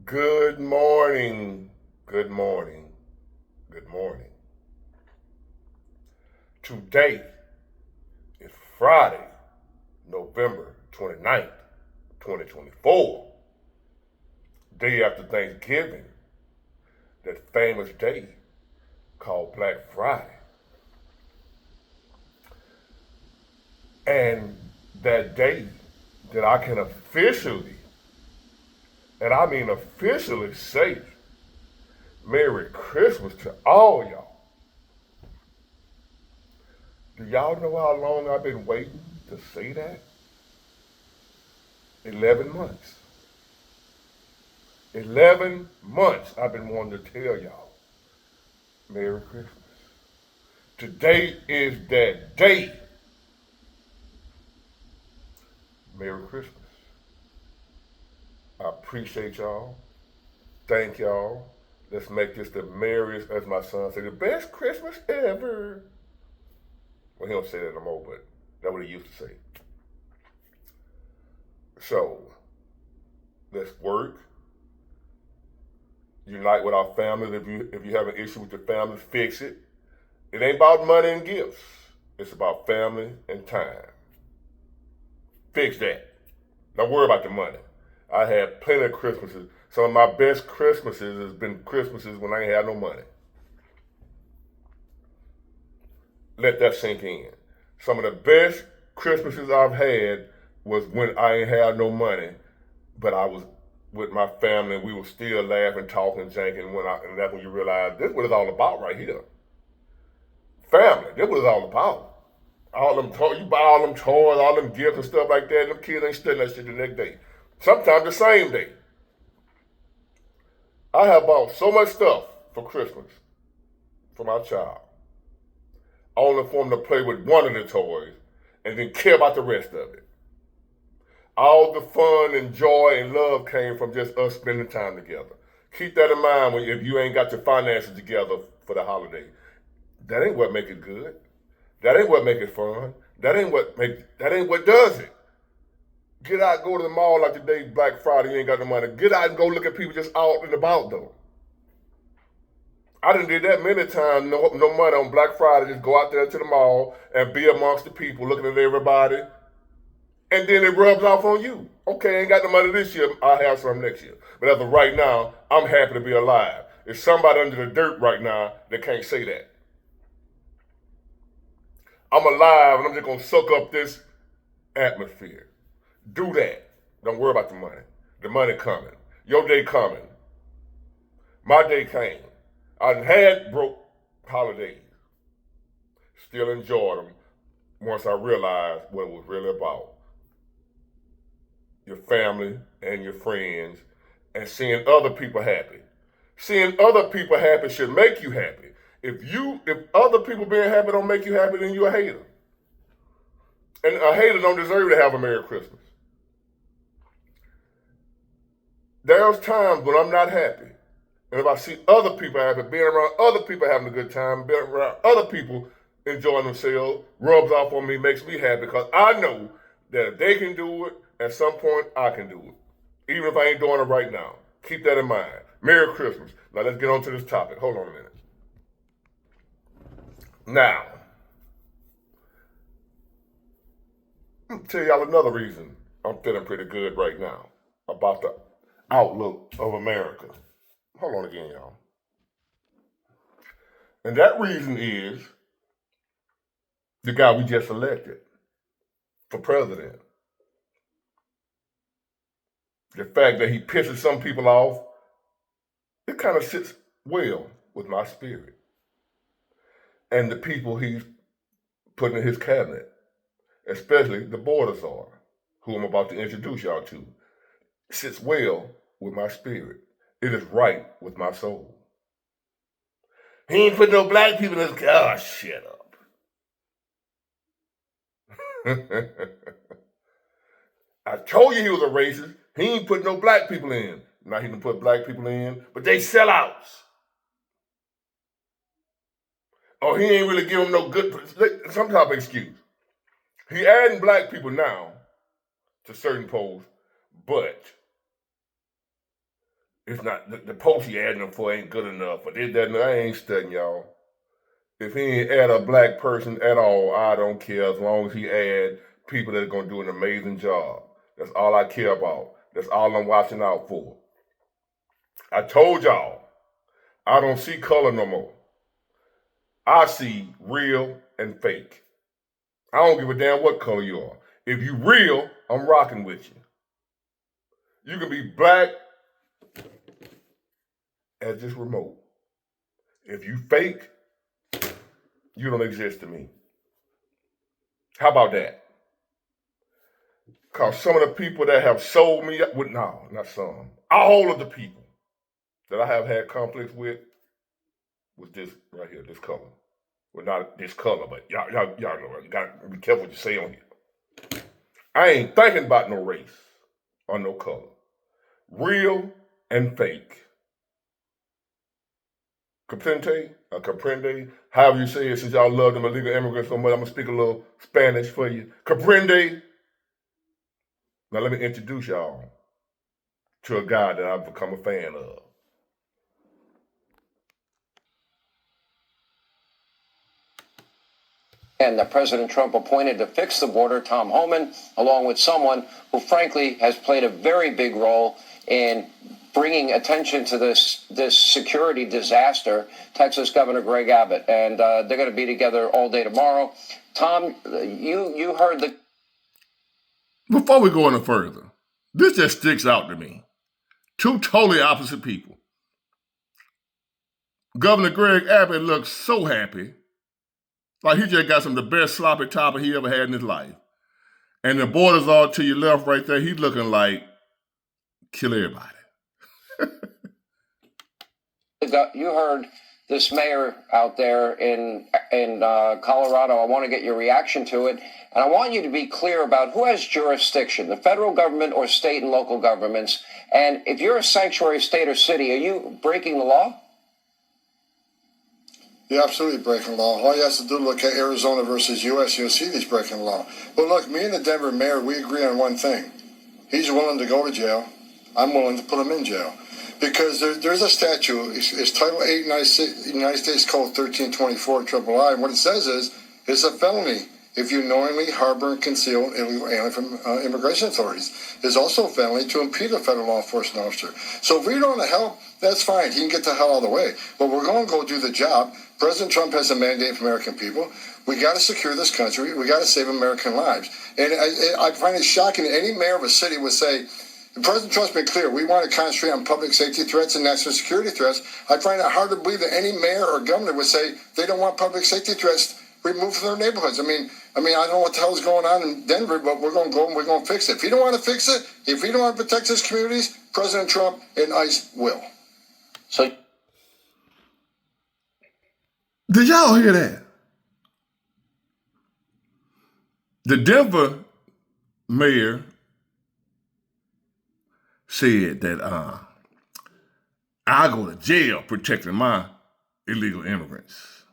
Good morning. Good morning. Good morning. Today is Friday, November 29th, 2024. Day after Thanksgiving, that famous day called Black Friday. And that day that I can officially, and I mean officially say, Merry Christmas to all y'all. Do y'all know how long I've been waiting to say that? 11 months. 11 months I've been wanting to tell y'all Merry Christmas. Today is that day. Merry Christmas. I appreciate y'all. Thank y'all. Let's make this the merriest, as my son said, the best Christmas ever. Well, he don't say that no more, but that's what he used to say. So, let's work. Unite with our families. If you have an issue with your family, fix it. It ain't about money and gifts. It's about family and time. Fix that. Don't worry about the money. I had plenty of Christmases. Some of my best Christmases has been Christmases when I ain't had no money. Let that sink in. Some of the best Christmases I've had was when I ain't had no money, but I was with my family and we were still laughing, talking, janking, and that's when you realize this is what it's all about right here. Family, this is what it's all about. All them toys, you buy all them toys, all them gifts and stuff like that, and them kids ain't stealing that shit the next day. Sometimes the same day. I have bought so much stuff for Christmas for my child, only for him to play with one of the toys and then care about the rest of it. All the fun and joy and love came from just us spending time together. Keep that in mind if you ain't got your finances together for the holiday. That ain't what make it good. That ain't what make it fun. That ain't what does it. Get out, go to the mall like today, Black Friday, you ain't got no money. Get out and go look at people just out and about though. I done did that many times, no money on Black Friday, just go out there to the mall and be amongst the people, looking at everybody, and then it rubs off on you. Okay, I ain't got the money this year, I'll have some next year. But as of right now, I'm happy to be alive. There's somebody under the dirt right now that can't say that. I'm alive and I'm just gonna soak up this atmosphere. Do that. Don't worry about the money. The money coming. Your day coming. My day came. I had broke holidays. Still enjoyed them once I realized what it was really about. Your family and your friends and seeing other people happy. Seeing other people happy should make you happy. If other people being happy don't make you happy, then you're a hater. And a hater don't deserve to have a Merry Christmas. There's times when I'm not happy. And if I see other people happy, being around other people having a good time, being around other people enjoying themselves, rubs off on me, makes me happy because I know that if they can do it, at some point I can do it. Even if I ain't doing it right now. Keep that in mind. Merry Christmas. Now let's get on to this topic. Hold on a minute. Now, I'm gonna tell y'all another reason I'm feeling pretty good right now about the outlook of America. Hold on again, y'all. And that reason is the guy we just elected for president. The fact that he pisses some people off, it kind of sits well with my spirit. And the people he's putting in his cabinet, especially the border czar, who I'm about to introduce y'all to, sits well with my spirit. It is right with my soul. He ain't put no black people in his. Oh, shut up. I told you he was a racist. He ain't put no black people in. Now he can put black people in, but they sellouts. Or he ain't really give them no good, some type of excuse. He adding black people now to certain posts, but It's not, the post he adding them for ain't good enough. But this, that, and I ain't studying, y'all. If he ain't add a black person at all, I don't care as long as he add people that are going to do an amazing job. That's all I care about. That's all I'm watching out for. I told y'all, I don't see color no more. I see real and fake. I don't give a damn what color you are. If you real, I'm rocking with you. You can be black as this remote. If you fake, you don't exist to me. How about that? Because some of the people that have sold me, no, not some, all of the people that I have had conflicts with was this right here, this color. Well, not this color, but y'all know, you gotta be careful what you say on here. I ain't thinking about no race or no color. Real and fake. Comprende, however you say it, since y'all love them illegal immigrants so much, I'm gonna speak a little Spanish for you. Comprende. Now let me introduce y'all to a guy that I've become a fan of. And that President Trump appointed to fix the border, Tom Homan, along with someone who, frankly, has played a very big role in bringing attention to this security disaster, Texas Governor Greg Abbott. And they're going to be together all day tomorrow. Tom, you heard the... Before we go any further, this just sticks out to me. Two totally opposite people. Governor Greg Abbott looks so happy, like he just got some of the best sloppy topper he ever had in his life. And the borders all to your left right there, he's looking like kill everybody. You heard this mayor out there in Colorado. I want to get your reaction to it. And I want you to be clear about who has jurisdiction, the federal government or state and local governments. And if you're a sanctuary state or city, are you breaking the law? You're absolutely breaking the law. All you have to do is look at Arizona versus U.S. You'll see he's breaking the law. But look, me and the Denver mayor, we agree on one thing. He's willing to go to jail. I'm willing to put him in jail. Because there's a statute. It's Title 8 United States Code 1324 III. And what it says is, it's a felony if you knowingly harbor and conceal an illegal alien from immigration authorities. It's also a felony to impede a federal law enforcement officer. So if we don't want to help, that's fine. He can get the hell out of the way. But we're going to go do the job. President Trump has a mandate for American people. We got to secure this country. We got to save American lives. And I find it shocking that any mayor of a city would say, President Trump's been clear. We want to concentrate on public safety threats and national security threats. I find it hard to believe that any mayor or governor would say they don't want public safety threats removed from their neighborhoods. I mean, I don't know what the hell is going on in Denver, but we're going to go and we're going to fix it. If you don't want to fix it, if you don't want to protect his communities, President Trump and ICE will. So, did y'all hear that? The Denver mayor said that I go to jail protecting my illegal immigrants.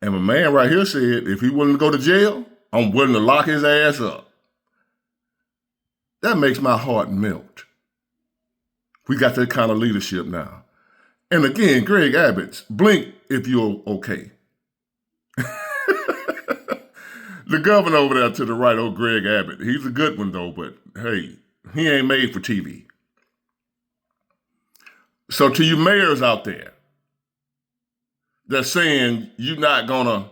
And my man right here said if he willing to go to jail, I'm willing to lock his ass up. That makes my heart melt. We got that kind of leadership now. And again, Greg Abbott, blink if you're okay. The governor over there to the right, old Greg Abbott, he's a good one though, but hey, he ain't made for TV. So to you mayors out there that's saying you're not gonna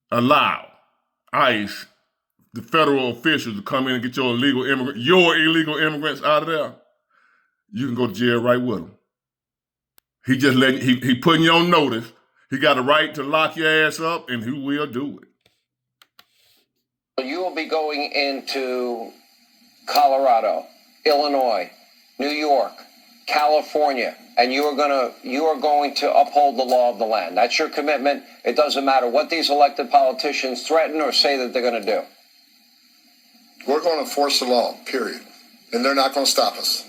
allow ICE, the federal officials, to come in and get your illegal immigrants out of there, you can go to jail right with them. He just he putting you on notice. He got a right to lock your ass up, and he will do it. you will be going into Colorado, Illinois, New York, California, and you are going to uphold the law of the land. That's your commitment. It doesn't matter what these elected politicians threaten or say that they're going to do. We're going to enforce the law, period. And they're not going to stop us.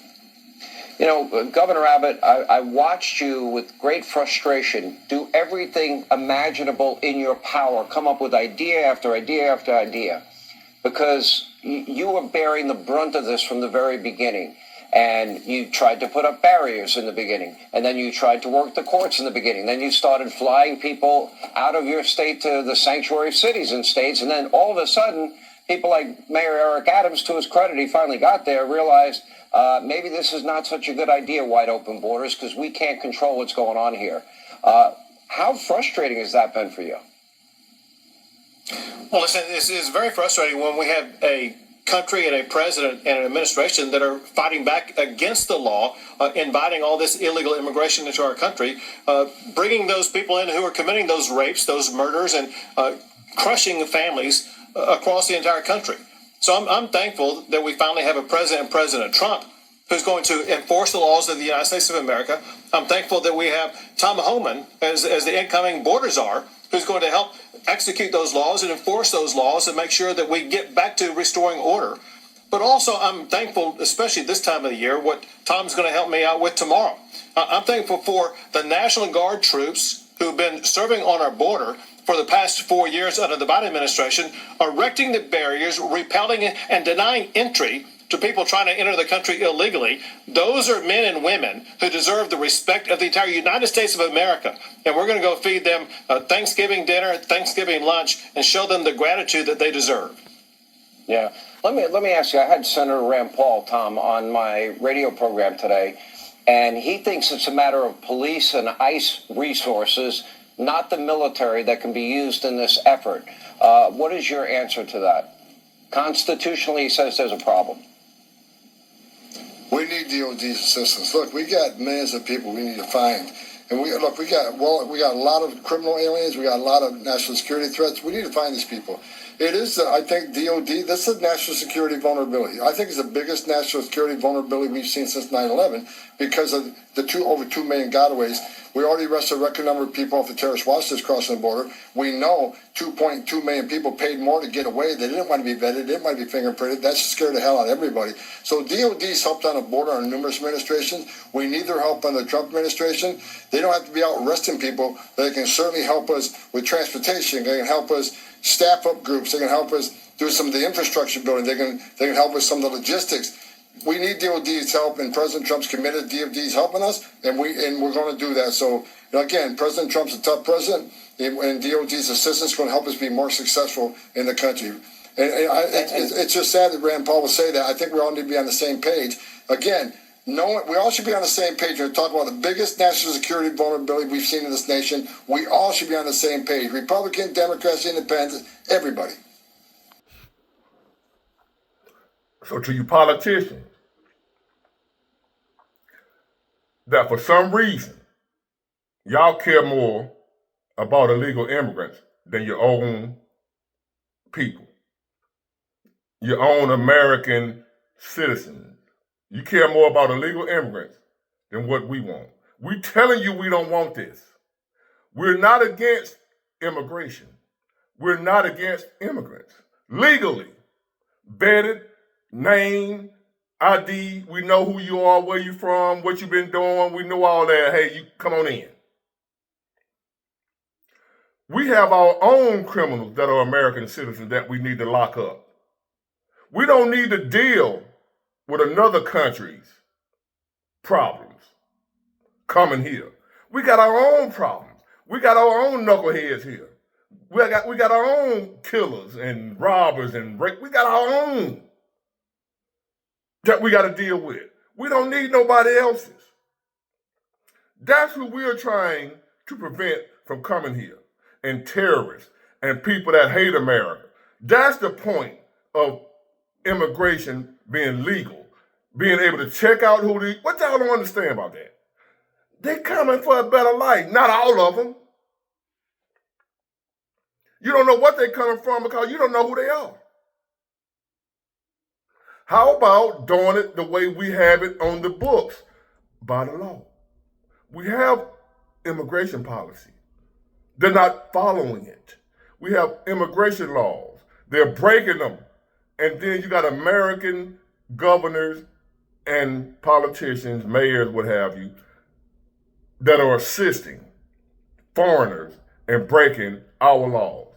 You know, Governor Abbott, I watched you with great frustration do everything imaginable in your power, come up with idea after idea after idea, because you were bearing the brunt of this from the very beginning. And you tried to put up barriers in the beginning, and then you tried to work the courts in the beginning. Then you started flying people out of your state to the sanctuary cities and states, and then all of a sudden, people like Mayor Eric Adams, to his credit, he finally got there, realized maybe this is not such a good idea, wide open borders, because we can't control what's going on here. How frustrating has that been for you? Well, listen, it's very frustrating when we have a country and a president and an administration that are fighting back against the law, inviting all this illegal immigration into our country, bringing those people in who are committing those rapes, those murders, and crushing families across the entire country. So I'm thankful that we finally have a president, President Trump, who's going to enforce the laws of the United States of America. I'm thankful that we have Tom Homan as the incoming border czar, who's going to help execute those laws and enforce those laws and make sure that we get back to restoring order. But also, I'm thankful, especially this time of the year, what Tom's going to help me out with tomorrow. I'm thankful for the National Guard troops who've been serving on our border for the past 4 years under the Biden administration, erecting the barriers, repelling and denying entry to people trying to enter the country illegally. Those are men and women who deserve the respect of the entire United States of America. And we're going to go feed them Thanksgiving dinner, Thanksgiving lunch, and show them the gratitude that they deserve. Yeah. Let me ask you, I had Senator Rand Paul, Tom, on my radio program today, and he thinks it's a matter of police and ICE resources, not the military, that can be used in this effort. What is your answer to that? Constitutionally, he says there's a problem. We need DOD's assistance. Look, we got millions of people we need to find. And we got a lot of criminal aliens. We got a lot of national security threats. We need to find these people. It is, I think, DOD, this is national security vulnerability. I think it's the biggest national security vulnerability we've seen since 9/11 because of the over 2 million gotaways. We already arrested a record number of people off the terrorist watch list crossing the border. We know 2.2 million people paid more to get away. They didn't want to be vetted. They didn't want to be fingerprinted. That scared the hell out of everybody. So DOD's helped on the border on numerous administrations. We need their help on the Trump administration. They don't have to be out arresting people. They can certainly help us with transportation. They can help us staff up groups. They can help us do some of the infrastructure building. They can help us some of the logistics. We need DOD's help, and President Trump's committed. DOD's helping us, and we're going to do that. So again, President Trump's a tough president, and DOD's assistance is going to help us be more successful in the country. And it's just sad that Rand Paul will say that. I think we all need to be on the same page. Again, we all should be on the same page. We're talking about the biggest national security vulnerability we've seen in this nation. We all should be on the same page. Republican, Democrats, Independents, everybody. So to you politicians, that for some reason, y'all care more about illegal immigrants than your own people, your own American citizens. You care more about illegal immigrants than what we want. We're telling you we don't want this. We're not against immigration. We're not against immigrants. Legally, vetted, name, ID, we know who you are, where you from, what you've been doing, we know all that. Hey, you come on in. We have our own criminals that are American citizens that we need to lock up. We don't need to deal with another country's problems coming here. We got our own problems. We got our own knuckleheads here. We got our own killers and robbers and rape. We got our own that we got to deal with. We don't need nobody else's. That's who we are trying to prevent from coming here. And terrorists and people that hate America. That's the point of immigration being legal. Being able to check out what y'all don't understand about that? They coming for a better life. Not all of them. You don't know what they're coming from because you don't know who they are. How about doing it the way we have it on the books, by the law? We have immigration policy. They're not following it. We have immigration laws. They're breaking them. And then you got American governors and politicians, mayors, what have you, that are assisting foreigners in breaking our laws.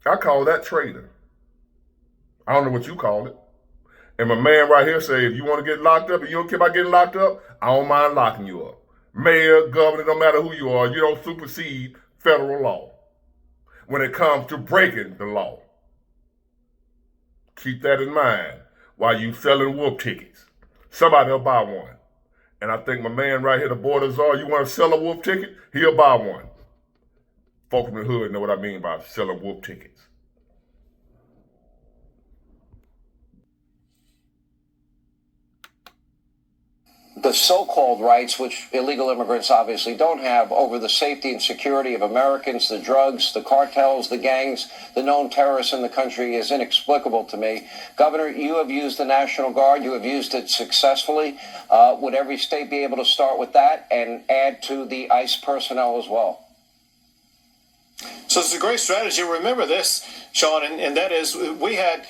I call that traitor. I don't know what you call it. And my man right here say, if you want to get locked up and you don't care about getting locked up, I don't mind locking you up. Mayor, governor, no matter who you are, you don't supersede federal law when it comes to breaking the law. Keep that in mind while you selling wolf tickets. Somebody will buy one. And I think my man right here, the border czar, you want to sell a wolf ticket? He'll buy one. Folks in the hood know what I mean by selling wolf tickets. The so-called rights, which illegal immigrants obviously don't have, over the safety and security of Americans, the drugs, the cartels, the gangs, the known terrorists in the country is inexplicable to me. Governor, you have used the National Guard. You have used it successfully. Would every state be able to start with that and add to the ICE personnel as well? So it's a great strategy. Remember this, Sean, and that is we had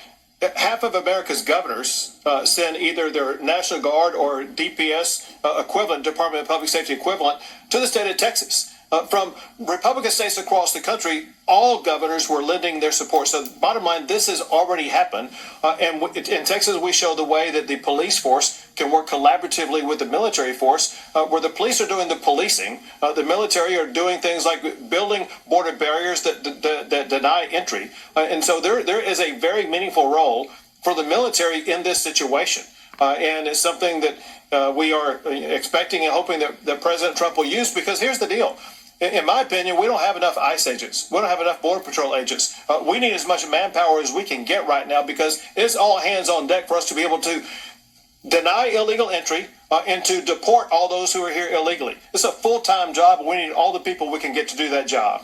half of America's governors send either their National Guard or DPS equivalent, Department of Public Safety equivalent, to the state of Texas. From Republican states across the country, all governors were lending their support. So bottom line, this has already happened. And in Texas, we show the way that the police force can work collaboratively with the military force, where the police are doing the policing. The military are doing things like building border barriers that deny entry. And so there is a very meaningful role for the military in this situation. And it's something that we are expecting and hoping that President Trump will use, because here's the deal. In my opinion, we don't have enough ICE agents. We don't have enough Border Patrol agents. We need as much manpower as we can get right now, because it's all hands on deck for us to be able to deny illegal entry and to deport all those who are here illegally. It's a full-time job, and we need all the people we can get to do that job.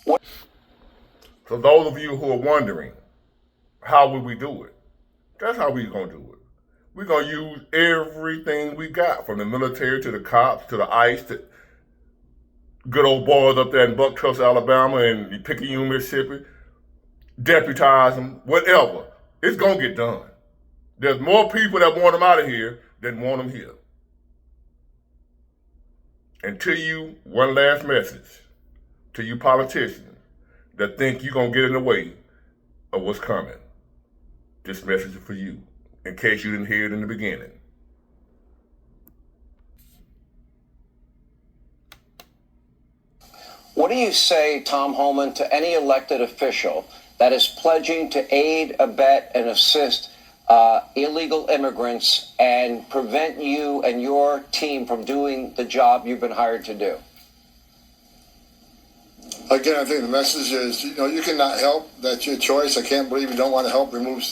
So those of you who are wondering, how will we do it? That's how we're going to do it. We're going to use everything we got, from the military to the cops to the ICE to good old boys up there in Bucktrust, Alabama, and Picayune, Mississippi. Deputize them, whatever. It's going to get done. There's more people that want them out of here than want them here. And to you, one last message. To you politicians that think you're going to get in the way of what's coming. This message is for you, in case you didn't hear it in the beginning. What do you say, Tom Homan, to any elected official that is pledging to aid, abet, and assist illegal immigrants and prevent you and your team from doing the job you've been hired to do? Again, I think the message is, you cannot help. That's your choice. I can't believe you don't want to help remove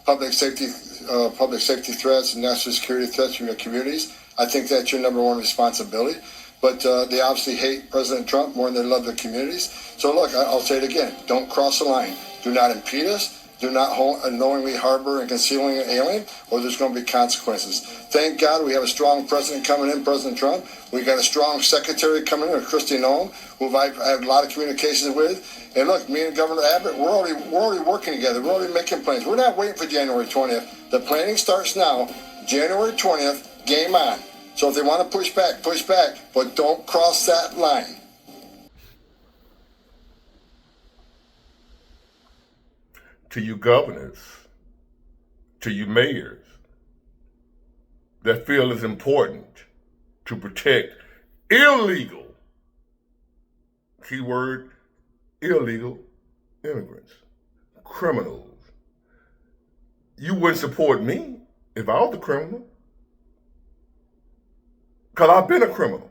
public safety threats and national security threats from your communities. I think that's your number one responsibility. But they obviously hate President Trump more than they love their communities. So look, I'll say it again. Don't cross the line. Do not impede us. Do not unknowingly harbor and concealing an alien, or there's going to be consequences. Thank God we have a strong president coming in, President Trump. We got a strong secretary coming in, Kristi Noem, who I've had a lot of communications with. And look, me and Governor Abbott, we're already working together. We're already making plans. We're not waiting for January 20th. The planning starts now. January 20th, game on. So if they want to push back, but don't cross that line. To you governors, to you mayors that feel it's important to protect illegal, keyword, illegal immigrants, criminals. You wouldn't support me if I was the criminal, because I've been a criminal.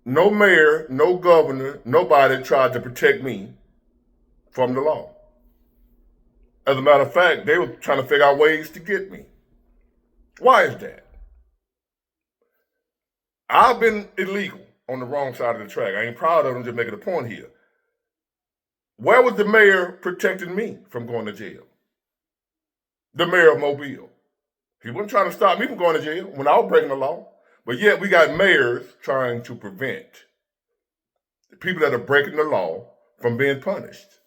No mayor, no governor, nobody tried to protect me from the law. As a matter of fact, they were trying to figure out ways to get me. Why is that? I've been illegal on the wrong side of the track. I ain't proud of them, just making a point here. Where was the mayor protecting me from going to jail? The mayor of Mobile. He wasn't trying to stop me from going to jail when I was breaking the law. But yet we got mayors trying to prevent the people that are breaking the law from being punished.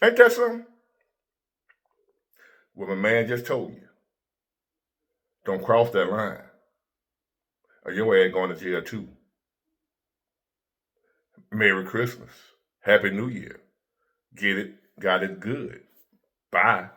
Ain't that something? Well, my man just told you, don't cross that line, or your ass going to jail too. Merry Christmas. Happy New Year. Get it, got it good. Bye.